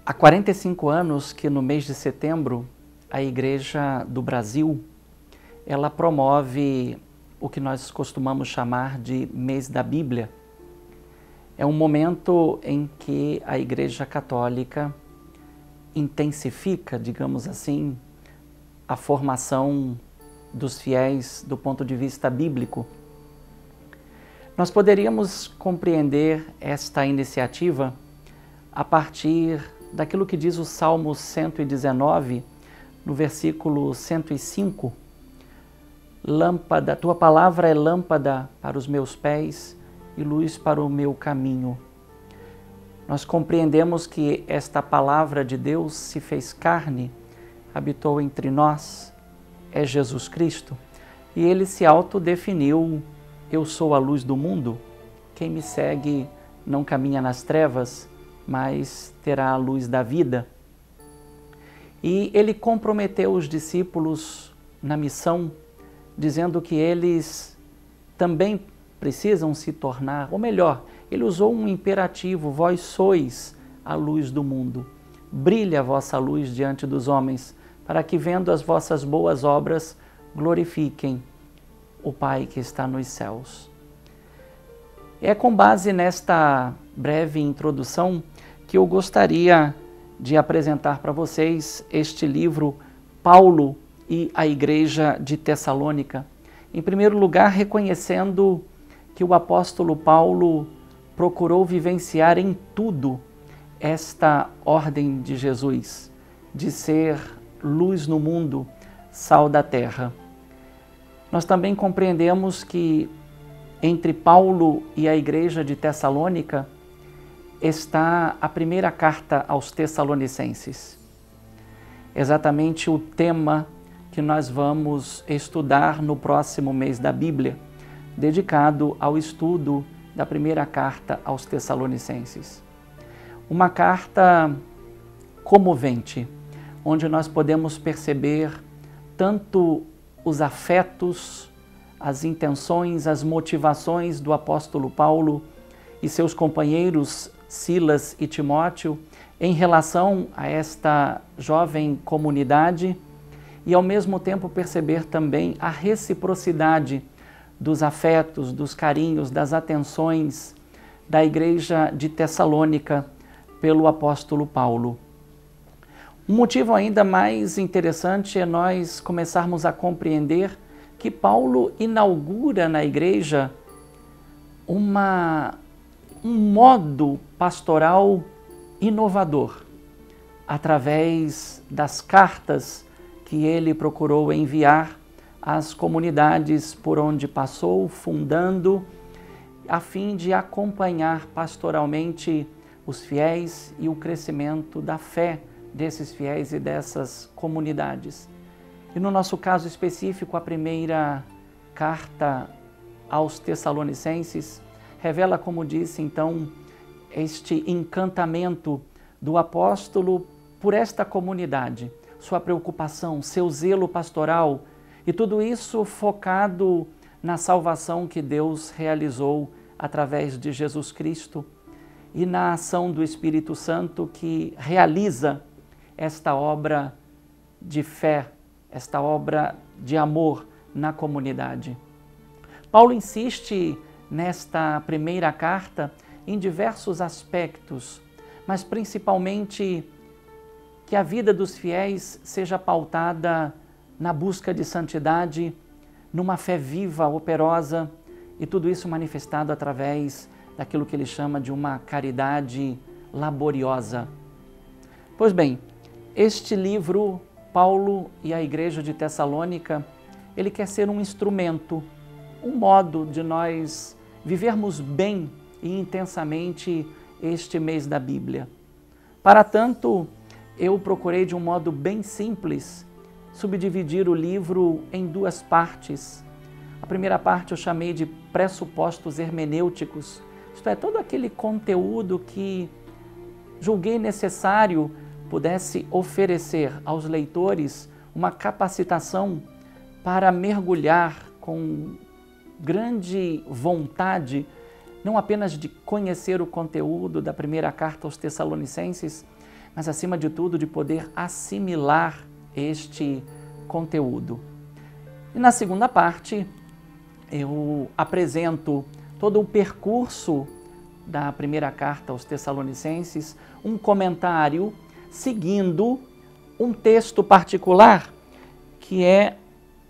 Há 45 anos que no mês de setembro a Igreja do Brasil, ela promove o que nós costumamos chamar de Mês da Bíblia. É um momento em que a Igreja Católica intensifica, digamos assim, a formação dos fiéis do ponto de vista bíblico. Nós poderíamos compreender esta iniciativa a partir daquilo que diz o Salmo 119, no versículo 105, Lâmpada, tua palavra é lâmpada para os meus pés e luz para o meu caminho. Nós compreendemos que esta palavra de Deus se fez carne, habitou entre nós, é Jesus Cristo, e ele se autodefiniu: eu sou a luz do mundo, quem me segue não caminha nas trevas, mas terá a luz da vida. E ele comprometeu os discípulos na missão, dizendo que eles também precisam se tornar, ou melhor, ele usou um imperativo: vós sois a luz do mundo. Brilhe a vossa luz diante dos homens, para que, vendo as vossas boas obras, glorifiquem o Pai que está nos céus. É com base nesta breve introdução que eu gostaria de apresentar para vocês este livro, Paulo e a Igreja de Tessalônica. Em primeiro lugar, reconhecendo que o apóstolo Paulo procurou vivenciar em tudo esta ordem de Jesus, de ser luz no mundo, sal da terra. Nós também compreendemos que entre Paulo e a Igreja de Tessalônica está a primeira carta aos Tessalonicenses. Exatamente o tema que nós vamos estudar no próximo mês da Bíblia, dedicado ao estudo da primeira carta aos Tessalonicenses. Uma carta comovente, onde nós podemos perceber tanto os afetos, as intenções, as motivações do apóstolo Paulo e seus companheiros Silas e Timóteo em relação a esta jovem comunidade e ao mesmo tempo perceber também a reciprocidade dos afetos, dos carinhos, das atenções da Igreja de Tessalônica pelo apóstolo Paulo. Um motivo ainda mais interessante é nós começarmos a compreender que Paulo inaugura na igreja um modo pastoral inovador, através das cartas que ele procurou enviar às comunidades por onde passou, fundando, a fim de acompanhar pastoralmente os fiéis e o crescimento da fé desses fiéis e dessas comunidades. E no nosso caso específico, a primeira carta aos Tessalonicenses revela, como disse então, este encantamento do apóstolo por esta comunidade, sua preocupação, seu zelo pastoral, e tudo isso focado na salvação que Deus realizou através de Jesus Cristo e na ação do Espírito Santo que realiza esta obra de fé, esta obra de amor na comunidade. Paulo insiste nesta primeira carta em diversos aspectos, mas principalmente que a vida dos fiéis seja pautada na busca de santidade, numa fé viva, operosa, e tudo isso manifestado através daquilo que ele chama de uma caridade laboriosa. Pois bem, este livro, Paulo e a Igreja de Tessalônica, ele quer ser um instrumento, um modo de nós vivermos bem e intensamente este mês da Bíblia. Para tanto, eu procurei de um modo bem simples subdividir o livro em duas partes. A primeira parte eu chamei de pressupostos hermenêuticos, isto é, todo aquele conteúdo que julguei necessário pudesse oferecer aos leitores uma capacitação para mergulhar com grande vontade, não apenas de conhecer o conteúdo da primeira carta aos Tessalonicenses, mas acima de tudo de poder assimilar este conteúdo. E na segunda parte, eu apresento todo o percurso da primeira carta aos Tessalonicenses, um comentário seguindo um texto particular, que é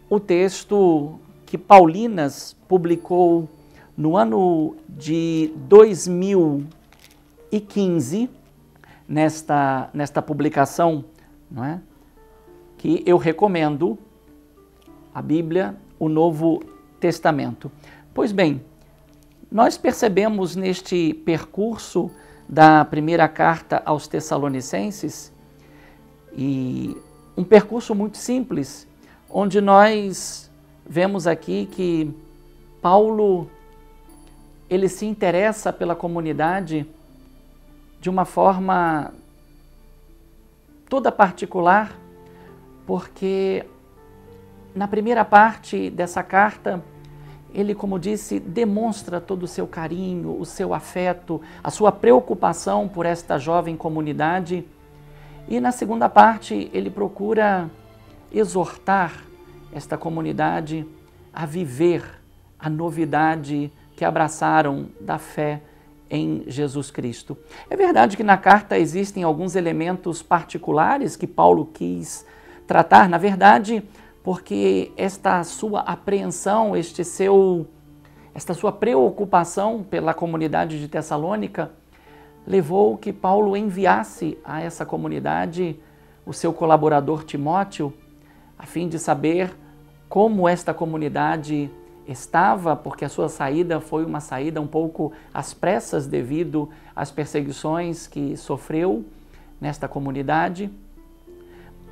o texto que Paulinas publicou no ano de 2015, nesta publicação, não é? Que eu recomendo, a Bíblia, o Novo Testamento. Pois bem, nós percebemos neste percurso da primeira carta aos Tessalonicenses, e um percurso muito simples, onde nós vemos aqui que Paulo, ele se interessa pela comunidade de uma forma toda particular, porque na primeira parte dessa carta, ele, como disse, demonstra todo o seu carinho, o seu afeto, a sua preocupação por esta jovem comunidade. E na segunda parte, ele procura exortar esta comunidade a viver a novidade que abraçaram da fé em Jesus Cristo. É verdade que na carta existem alguns elementos particulares que Paulo quis tratar, na verdade, porque esta sua apreensão, esta sua preocupação pela comunidade de Tessalônica levou que Paulo enviasse a essa comunidade o seu colaborador Timóteo, a fim de saber como esta comunidade estava, porque a sua saída foi uma saída um pouco às pressas devido às perseguições que sofreu nesta comunidade.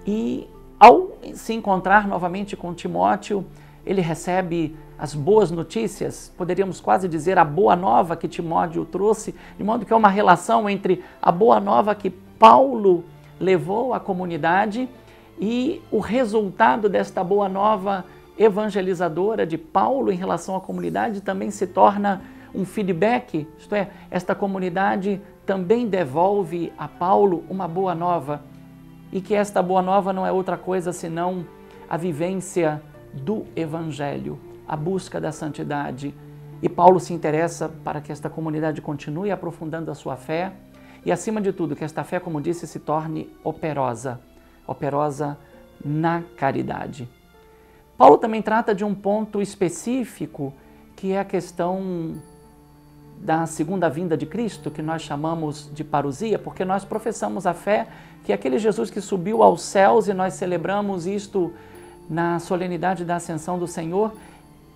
E ao se encontrar novamente com Timóteo, ele recebe as boas notícias, poderíamos quase dizer a boa nova que Timóteo trouxe, de modo que é uma relação entre a boa nova que Paulo levou à comunidade e o resultado desta boa nova evangelizadora de Paulo em relação à comunidade também se torna um feedback, isto é, esta comunidade também devolve a Paulo uma boa nova, e que esta boa nova não é outra coisa senão a vivência do Evangelho, a busca da santidade. E Paulo se interessa para que esta comunidade continue aprofundando a sua fé e, acima de tudo, que esta fé, como disse, se torne operosa na caridade. Paulo também trata de um ponto específico, que é a questão da segunda vinda de Cristo, que nós chamamos de parousia, porque nós professamos a fé que aquele Jesus que subiu aos céus, e nós celebramos isto na solenidade da ascensão do Senhor,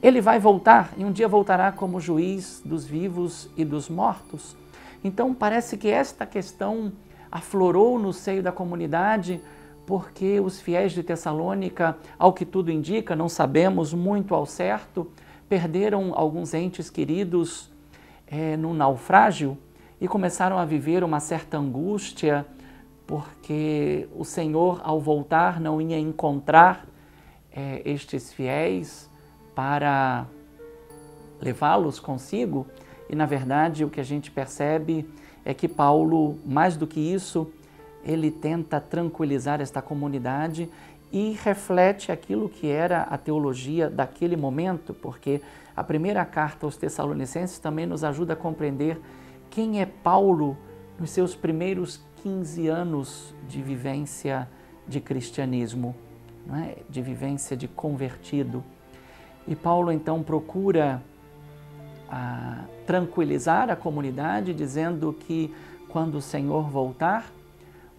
ele vai voltar e um dia voltará como juiz dos vivos e dos mortos. Então parece que esta questão aflorou no seio da comunidade, porque os fiéis de Tessalônica, ao que tudo indica, não sabemos muito ao certo, perderam alguns entes queridos num naufrágio e começaram a viver uma certa angústia, porque o Senhor, ao voltar, não ia encontrar estes fiéis para levá-los consigo. E, na verdade, o que a gente percebe é que Paulo, mais do que isso, ele tenta tranquilizar esta comunidade e reflete aquilo que era a teologia daquele momento, porque a primeira carta aos Tessalonicenses também nos ajuda a compreender quem é Paulo nos seus primeiros 15 anos de vivência de cristianismo, não é? De vivência de convertido. E Paulo então procura tranquilizar a comunidade, dizendo que quando o Senhor voltar,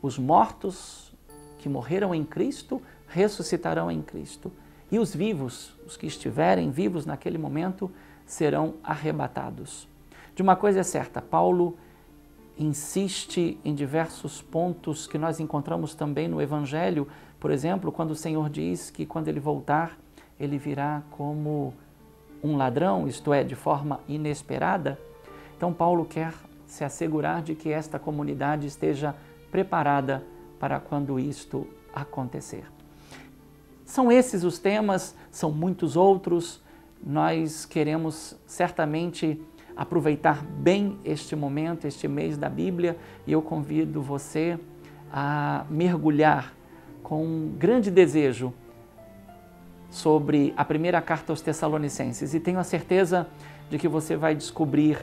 os mortos que morreram em Cristo ressuscitarão em Cristo. E os vivos, os que estiverem vivos naquele momento, serão arrebatados. De uma coisa é certa, Paulo insiste em diversos pontos que nós encontramos também no Evangelho. Por exemplo, quando o Senhor diz que quando ele voltar, ele virá como um ladrão, isto é, de forma inesperada. Então Paulo quer se assegurar de que esta comunidade esteja preparada para quando isto acontecer. São esses os temas, são muitos outros. Nós queremos certamente aproveitar bem este momento, este mês da Bíblia, e eu convido você a mergulhar com um grande desejo sobre a primeira carta aos Tessalonicenses e tenho a certeza de que você vai descobrir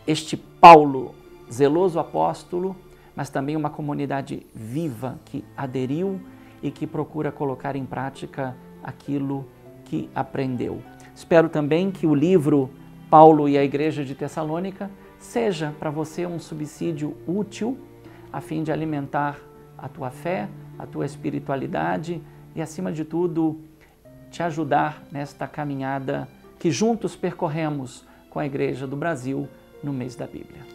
este Paulo, zeloso apóstolo, mas também uma comunidade viva que aderiu e que procura colocar em prática aquilo que aprendeu. Espero também que o livro Paulo e a Igreja de Tessalônica seja para você um subsídio útil a fim de alimentar a tua fé, a tua espiritualidade e, acima de tudo, te ajudar nesta caminhada que juntos percorremos com a Igreja do Brasil no mês da Bíblia.